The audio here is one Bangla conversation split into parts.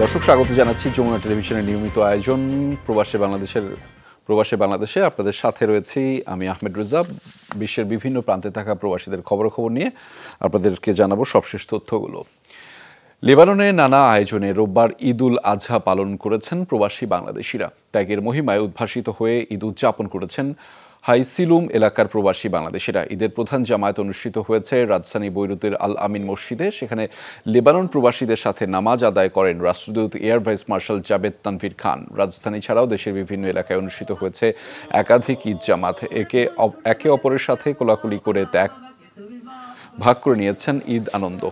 দর্শক স্বাগত জানাচ্ছি যমুনা টেলিভিশনের নিয়মিত আয়োজন প্রবাসে বাংলাদেশে আপনাদের সাথে রয়েছি আমি আহমেদ রেজা। বিশ্বের বিভিন্ন প্রান্তে থাকা প্রবাসীদের খবর নিয়ে আপনাদেরকে জানাবো সবশেষ তথ্যগুলো। লেবাননে নানা আয়োজনে রোববার ঈদুল আজহা পালন করেছেন প্রবাসী বাংলাদেশিরা। ত্যাগের মহিমায় উদ্ভাসিত হয়ে ঈদ উদযাপন করেছেন হাইসিলুম এলাকার প্রবাসী বাংলাদেশিরা। ঈদের প্রধান জামায়াত অনুষ্ঠিত হয়েছে রাজধানী বৈরুতের আল আমিন মসজিদে। সেখানে লেবানন প্রবাসীদের সাথে নামাজ আদায় করেন রাষ্ট্রদূত air vice marshal Javed Tanvir Khan. রাজধানী ছাড়াও দেশের বিভিন্ন এলাকায় অনুষ্ঠিত হয়েছে একাধিক ঈদ জামাত। একে অপরের সাথে কোলাকুলি করে ত্যাগ ভাগ করে নিয়েছেন ঈদ আনন্দ।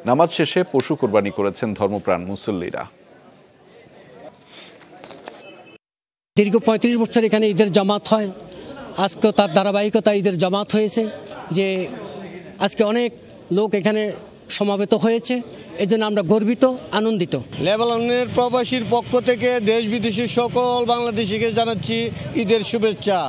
নামাজ শেষে পশু কোরবানি করেছেন ধর্মপ্রাণ মুসল্লিরা। দীর্ঘ ৩৫ বছর এখানে ঈদের জামাত হয়। আজকে তার ধারাবাহিকতা ঈদের জামাত হয়েছে, যে আজকে অনেক লোক এখানে সমাবেত হয়েছে। এই জন্য আমরা গর্বিত, আনন্দিত। লেবাননের প্রবাসীর পক্ষ থেকে দেশ বিদেশের সকল বাংলাদেশিকে জানাচ্ছি ঈদের শুভেচ্ছা।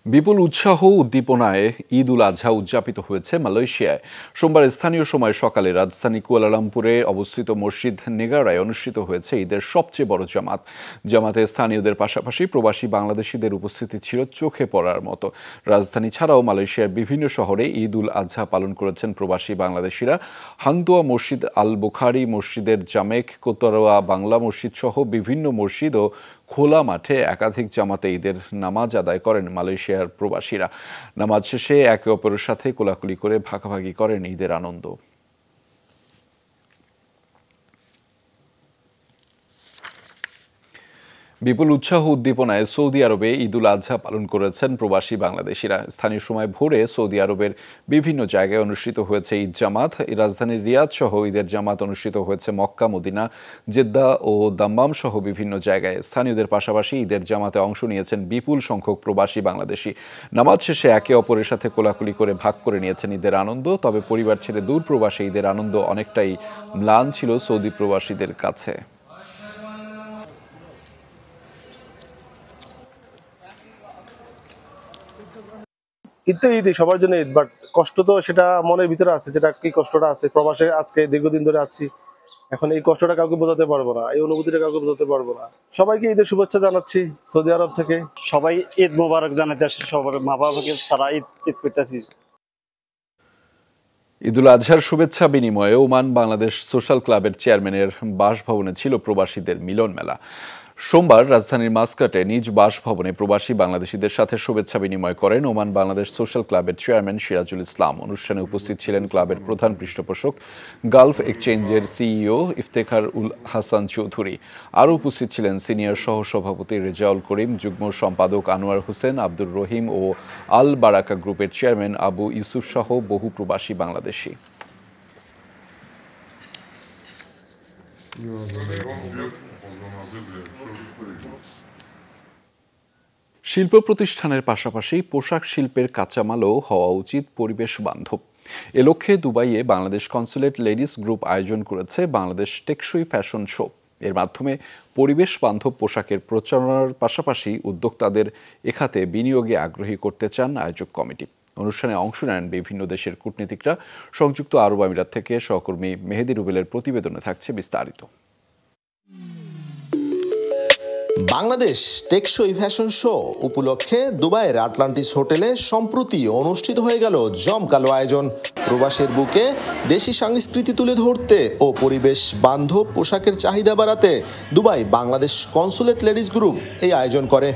বিপুল উৎসাহ উদ্দীপনায় ঈদ উল আজহা উদযাপিত হয়েছে মালয়েশিয়ায়। সোমবার স্থানীয় সময় সকালে রাজধানী কুয়ালালামপুরে অবস্থিত মসজিদ নেগারায় অনুষ্ঠিত হয়েছে ঈদের সবচেয়ে বড় জামাত। জামাতে স্থানীয়দের পাশাপাশি প্রবাসী বাংলাদেশিদের উপস্থিতি ছিল চোখে পড়ার মতো। রাজধানী ছাড়াও মালয়েশিয়ার বিভিন্ন শহরে ঈদ উল আজহা পালন করেছেন প্রবাসী বাংলাদেশিরা। হাংদোয়া মসজিদ, আল বুখারি মসজিদের জামেক, কোতরোয়া বাংলা মসজিদ সহ বিভিন্ন মসজিদ ও খোলা মাঠে একাধিক জামাতে ঈদের নামাজ আদায় করেন মালয়েশিয়ার প্রবাসীরা। নামাজ শেষে একে অপরের সাথে কোলাকুলি করে ভাগাভাগি করেন ঈদের আনন্দ। বিপুল উৎসাহ উদ্দীপনায় সৌদি আরবে ঈদ উল আজহা পালন করেছেন প্রবাসী বাংলাদেশিরা। স্থানীয় সময় ভোরে সৌদি আরবের বিভিন্ন জায়গায় অনুষ্ঠিত হয়েছে ঈদ জামাত। রাজধানীর রিয়াদ সহ ঈদের জামাত অনুষ্ঠিত হয়েছে মক্কা, মদিনা, জেদ্দা ও দাম্মাম সহ বিভিন্ন জায়গায়। স্থানীয়দের পাশাপাশি ঈদের জামাতে অংশ নিয়েছেন বিপুল সংখ্যক প্রবাসী বাংলাদেশি। নামাজ শেষে একে অপরের সাথে কোলাকুলি করে ভাগ করে নিয়েছেন ঈদের আনন্দ। তবে পরিবার ছেড়ে দূর প্রবাসে ঈদের আনন্দ অনেকটাই ম্লান ছিল সৌদি প্রবাসীদের কাছে। ঈদ তো ঈদই, সবার জন্য ঈদ, বাট কষ্ট তো সেটা মনের ভিতরে আছে। যেটা কি কষ্টটা আছে, প্রবাসে আজকে দীর্ঘদিন ধরে আছি, এখন এই কষ্টটা কাউকে বোঝাতে পারবো না, এই অনুভূতিটা কাউকে বোঝাতে পারবো না। সবাইকে ঈদের শুভেচ্ছা জানাচ্ছি সৌদি আরব থেকে। সবাই ঈদ মোবারক জানাতে আসছে, সবার মা বাবাকে সারা ঈদ করতেছি। ঈদ উল আজহার শুভেচ্ছা বিনিময়ে ওমান বাংলাদেশ সোশ্যাল ক্লাবের চেয়ারম্যানের বাসভবনে ছিল প্রবাসীদের মিলন মেলা। সোমবার রাজধানীর মাসকাটে নিজ বাসভবনে প্রবাসী বাংলাদেশিদের সাথে শুভেচ্ছা বিনিময় করেন ওমান বাংলাদেশ সোশ্যাল ক্লাবের চেয়ারম্যান সিরাজুল ইসলাম। অনুষ্ঠানে উপস্থিত ছিলেন ক্লাবের প্রধান পৃষ্ঠপোষক, গালফ এক্সচেঞ্জের সিইও ইফতেখার উল হাসান চৌধুরী। আরও উপস্থিত ছিলেন সিনিয়র সহসভাপতি রেজাউল করিম, যুগ্ম সম্পাদক আনোয়ার হোসেন, আব্দুর রহিম ও আল বারাকা গ্রুপের চেয়ারম্যান আবু ইউসুফ সহ বহু প্রবাসী বাংলাদেশি। শিল্প প্রতিষ্ঠানের পাশাপাশি পোশাক শিল্পের কাঁচামালও হওয়া উচিত পরিবেশ বান্ধব। এ লক্ষ্যে দুবাইয়ে বাংলাদেশ কনসুলেট লেডিস গ্রুপ আয়োজন করেছে বাংলাদেশ টেকসই ফ্যাশন শো। এর মাধ্যমে পরিবেশ বান্ধব পোশাকের প্রচারণার পাশাপাশি উদ্যোক্তাদের এ খাতে বিনিয়োগে আগ্রহী করতে চান আয়োজক কমিটি। অনুষ্ঠানে অংশ নেন বিভিন্ন দেশের কূটনীতিকরা। সংযুক্ত আরব আমিরাত থেকে সহকর্মী মেহেদি রুবেলের প্রতিবেদনে থাকছে বিস্তারিত। বাংলাদেশ টেকসই ফ্যাশন শো উপলক্ষে দুবাইয়ের আটলান্টিস হোটেলে সম্প্রতি অনুষ্ঠিত হয়ে গেল জমকালো আয়োজন। প্রবাসের বুকে দেশি সংস্কৃতি তুলে ধরতে ও পরিবেশ বান্ধব পোশাকের চাহিদা বাড়াতে Dubai Bangladesh consulate ladies group এই আয়োজন করে।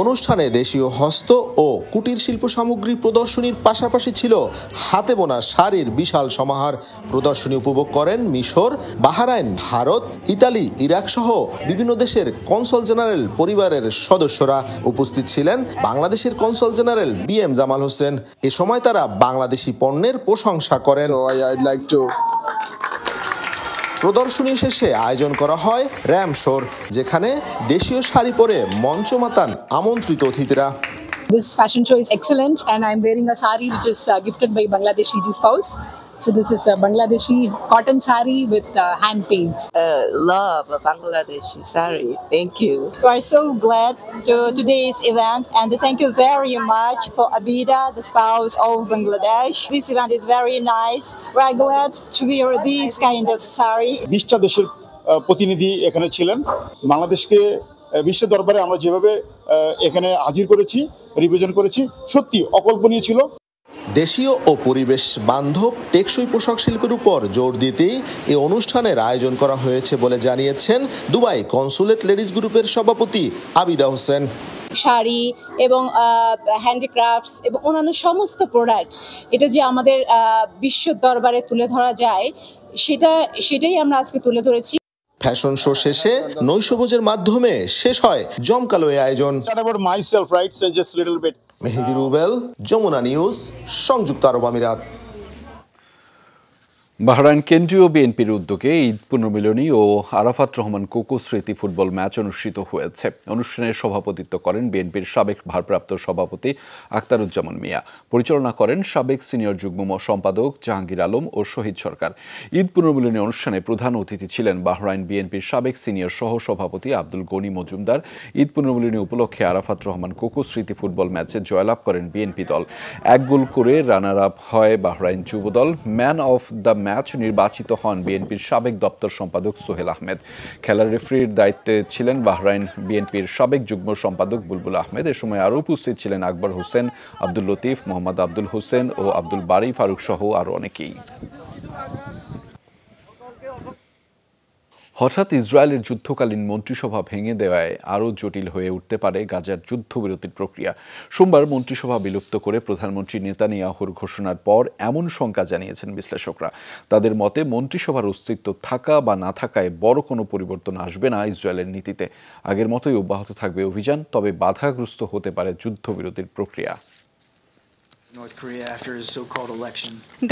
অনুষ্ঠানে দেশীয় হস্ত ও কুটির শিল্প সামগ্রী প্রদর্শনীর পাশাপাশি ছিল হাতে বোনা শাড়ির বিশাল সমাহার। প্রদর্শনী উপভোগ করেন মিশর, বাহরাইন, ভারত, ইতালি, ইরাক সহ বিভিন্ন দেশের কনসাল জেনারেল পরিবারের সদস্যরা। উপস্থিত ছিলেন বাংলাদেশের consul general BM Jamal Hossain. এ সময় তারা বাংলাদেশি পণ্যের প্রশংসা করেন। প্রদর্শনী শেষে আয়োজন করা হয় র্যাম শোর, যেখানে দেশীয় শাড়ি পরে মঞ্চ মাতান আমন্ত্রিত অতিথিরা। This fashion show is excellent and I'm wearing a sari which is gifted by Bangladesh spouse. So this is a Bangladeshi cotton sari with hand paint. Love Bangladeshi sari. Thank you. We are so glad to today's event, and thank you very much for Abida, the spouse of Bangladesh. This event is very nice. We are glad to wear this kind of sari. 20টা দেশের প্রতিনিধি এখানে ছিলেন। বাংলাদেশকে বিশ্ব দরবারে আমরা যেভাবে এখানে হাজির করেছি, রিপ্রেজেন্ট করেছি, সত্যি অকল্পনীয় ছিল। দেশীয় ও পরিবেশ বান্ধব টেকসই পোশাক শিল্পের উপর জোর দিতেই এই অনুষ্ঠানের আয়োজন করা হয়েছে বলে জানিয়েছেন দুবাই কনসুলেট লেডিস গ্রুপের সভাপতি আবিদা হোসেন। শাড়ি এবং হ্যান্ডিক্রাফটস এবং অন্যান্য সমস্ত প্রোডাক্ট এটা যে আমাদের বিশ্ব দরবারে তুলে ধরা যায় সেটাই আমরা আজকে তুলে ধরেছি। ফ্যাশন শো শেষে নৈশভোজের মাধ্যমে শেষ হয় জমকালো এই আয়োজন। মেহেদি রুবেল, যমুনা নিউজ, সংযুক্ত আরব আমিরাত। বাহরাইন কেন্দ্রীয় বিএনপির উদ্যোগে ঈদ পুনর্মিলনী ও আরাফাত রহমান কোকো স্মৃতি ফুটবল ম্যাচ অনুষ্ঠিত হয়েছে। অনুষ্ঠানে সভাপতিত্ব করেন বিএনপির সাবেক ভারপ্রাপ্ত সভাপতি আখতারুজ্জামান মিয়া, পরিচালনা করেন সাবেক সিনিয়র যুগ্ম সম্পাদক জাহাঙ্গীর আলম ও শহীদ সরকার। ঈদ পুনর্মিলনী অনুষ্ঠানে প্রধান অতিথি ছিলেন বাহরাইন বিএনপির সাবেক সিনিয়র সহ সভাপতি আব্দুল গনি মজুমদার। ঈদ পুনর্মিলনী উপলক্ষে আরাফাত রহমান কোকো স্মৃতি ফুটবল ম্যাচে জয়লাভ করেন বিএনপি দল। 1 গোল করে রানার আপ হয় বাহরাইন যুব দল। ম্যান অফ দ্য ম্যাচ নির্বাচিত হন বিএনপির সাবেক দপ্তর সম্পাদক সোহেল আহমেদ। খেলার রেফারির দায়িত্বে ছিলেন বাহরাইন বিএনপির সাবেক যুগ্ম সম্পাদক বুলবুল আহমেদ। এ সময় আরও উপস্থিত ছিলেন আকবর হোসেন, আব্দুল লতিফ, মোহাম্মদ আব্দুল হোসেন ও আব্দুল বারী ফারুক সহ আরও অনেকেই। হঠাৎ ইসরায়েলের যুদ্ধকালীন মন্ত্রিসভা ভেঙে দেওয়ায় আরও জটিল হয়ে উঠতে পারে গাজার যুদ্ধবিরতির প্রক্রিয়া। সোমবার মন্ত্রিসভা বিলুপ্ত করে প্রধানমন্ত্রী নেতানিয়াহুর ঘোষণার পর এমন শঙ্কা জানিয়েছেন বিশ্লেষকরা। তাদের মতে মন্ত্রিসভার অস্তিত্ব থাকা বা না থাকায় বড় কোনো পরিবর্তন আসবে না ইসরায়েলের নীতিতে। আগের মতোই অব্যাহত থাকবে অভিযান, তবে বাধাগ্রস্ত হতে পারে যুদ্ধবিরতির প্রক্রিয়া।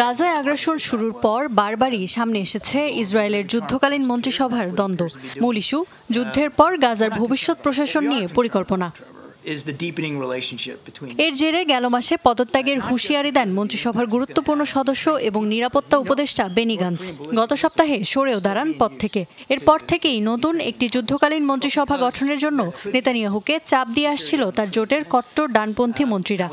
গাজায় আগ্রাসন শুরুর পর বারবারই সামনে এসেছে ইসরায়েলের যুদ্ধকালীন মন্ত্রিসভার দ্বন্দ্ব। মূল ইস্যু যুদ্ধের পর গাজার ভবিষ্যৎ প্রশাসন নিয়ে পরিকল্পনা। এর জেরে গেল মাসে পদত্যাগের হুঁশিয়ারি দেন মন্ত্রিসভার গুরুত্বপূর্ণ সদস্য এবং নিরাপত্তা উপদেষ্টা বেনি গান্টজ। গত সপ্তাহে সরেও দাঁড়ান পদ থেকে। এরপর থেকেই নতুন একটি যুদ্ধকালীন মন্ত্রিসভা গঠনের জন্য নেতানিয়াহুকে চাপ দিয়ে আসছিল তার জোটের কট্টর ডানপন্থী মন্ত্রীরা।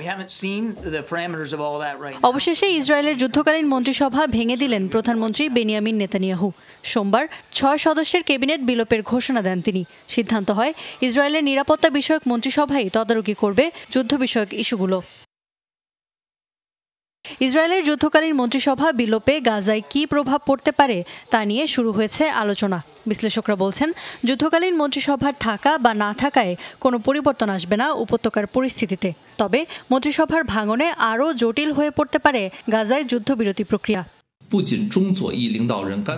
অবশেষে ইসরায়েলের যুদ্ধকালীন মন্ত্রিসভা ভেঙে দিলেন প্রধানমন্ত্রী বেনিয়ামিন নেতানিয়াহু। সোমবার 6 সদস্যের ক্যাবিনেট বিলোপের ঘোষণা দেন তিনি। সিদ্ধান্ত হয় ইসরায়েলের নিরাপত্তা বিষয়ক মন্ত্রিসভাই তদারকি করবে যুদ্ধ বিষয়ক ইস্যুগুলো। ইসরায়েলের যুদ্ধকালীন মন্ত্রিসভা বিলোপে গাজায় কী প্রভাব পড়তে পারে তা নিয়ে শুরু হয়েছে আলোচনা। বিশ্লেষকরা বলছেন, যুদ্ধকালীন মন্ত্রিসভার থাকা বা না থাকায় কোনো পরিবর্তন আসবে না উপত্যকার পরিস্থিতিতে। তবে মন্ত্রিসভার ভাঙনে আরও জটিল হয়ে পড়তে পারে গাজায় যুদ্ধবিরতি প্রক্রিয়া।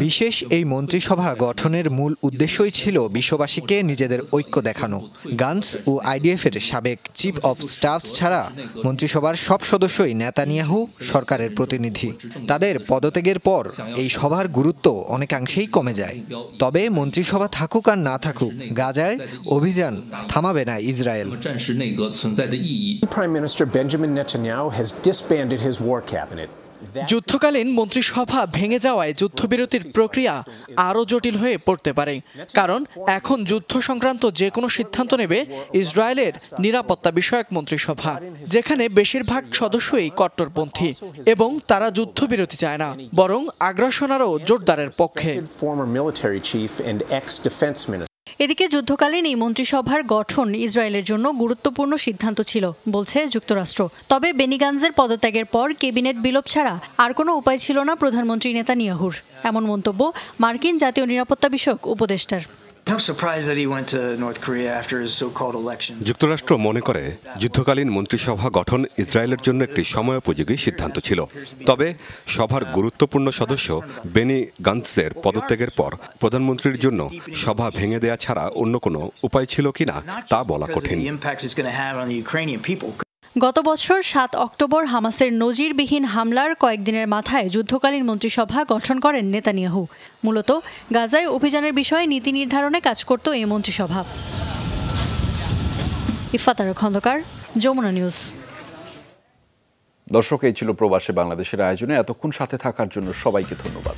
বিশেষ এই মন্ত্রিসভা গঠনের মূল উদ্দেশ্যই ছিল বিশ্ববাসীকে নিজেদের ঐক্য দেখানো। গান্টজ ও আইডিএফের সাবেক চিফ অফ স্টাফ ছাড়া মন্ত্রিসভার সব সদস্যই নেতানিয়াহু সরকারের প্রতিনিধি। তাদের পদত্যাগের পর এই সভার গুরুত্ব অনেকাংশেই কমে যায়। তবে মন্ত্রিসভা থাকুক আর না থাকুক, গাজায় অভিযান থামাবে না Israel. Prime Minister Benjamin Netanyahu has disbanded his war cabinet. যুদ্ধকালীন মন্ত্রিসভা ভেঙে যাওয়ায় যুদ্ধবিরতির প্রক্রিয়া আরও জটিল হয়ে পড়তে পারে। কারণ এখন যুদ্ধ সংক্রান্ত যে কোনো সিদ্ধান্ত নেবে ইসরায়েলের নিরাপত্তা বিষয়ক মন্ত্রিসভা, যেখানে বেশিরভাগ সদস্যই কট্টরপন্থী এবং তারা যুদ্ধবিরতি চায় না, বরং আগ্রাসন আরও জোরদারের পক্ষে। এদিকে যুদ্ধকালীন এই মন্ত্রিসভার গঠন ইসরায়েলের জন্য গুরুত্বপূর্ণ সিদ্ধান্ত ছিল বলছে যুক্তরাষ্ট্র। তবে বেনি গান্টজের পদত্যাগের পর ক্যাবিনেট বিলোপ ছাড়া আর কোনো উপায় ছিল না প্রধানমন্ত্রী নেতানিয়াহুর। এমন মন্তব্য মার্কিন জাতীয় নিরাপত্তা বিষয়ক উপদেষ্টার। যুক্তরাষ্ট্র মনে করে যুদ্ধকালীন মন্ত্রিসভা গঠন ইসরায়েলের জন্য একটি সময়োপযোগী সিদ্ধান্ত ছিল। তবে সভার গুরুত্বপূর্ণ সদস্য বেনি গান্টজের পদত্যাগের পর প্রধানমন্ত্রীর জন্য সভা ভেঙে দেয়া ছাড়া অন্য কোনো উপায় ছিল কিনা তা বলা কঠিন। গত বছর 7 অক্টোবর হামাসের নজিরবিহীন হামলার কয়েকদিনের মাথায় যুদ্ধকালীন মন্ত্রিসভা গঠন করেন নেতানিয়াহু। মূলত গাজায় অভিযানের বিষয়ে নীতি নির্ধারণে কাজ করত এই মন্ত্রিসভা। ইফাতার খন্দকার, যমুনা নিউজ। দর্শক, এই ছিল প্রবাসী বাংলাদেশের আয়োজনে। এতক্ষণ সাথে থাকার জন্য সবাইকে ধন্যবাদ।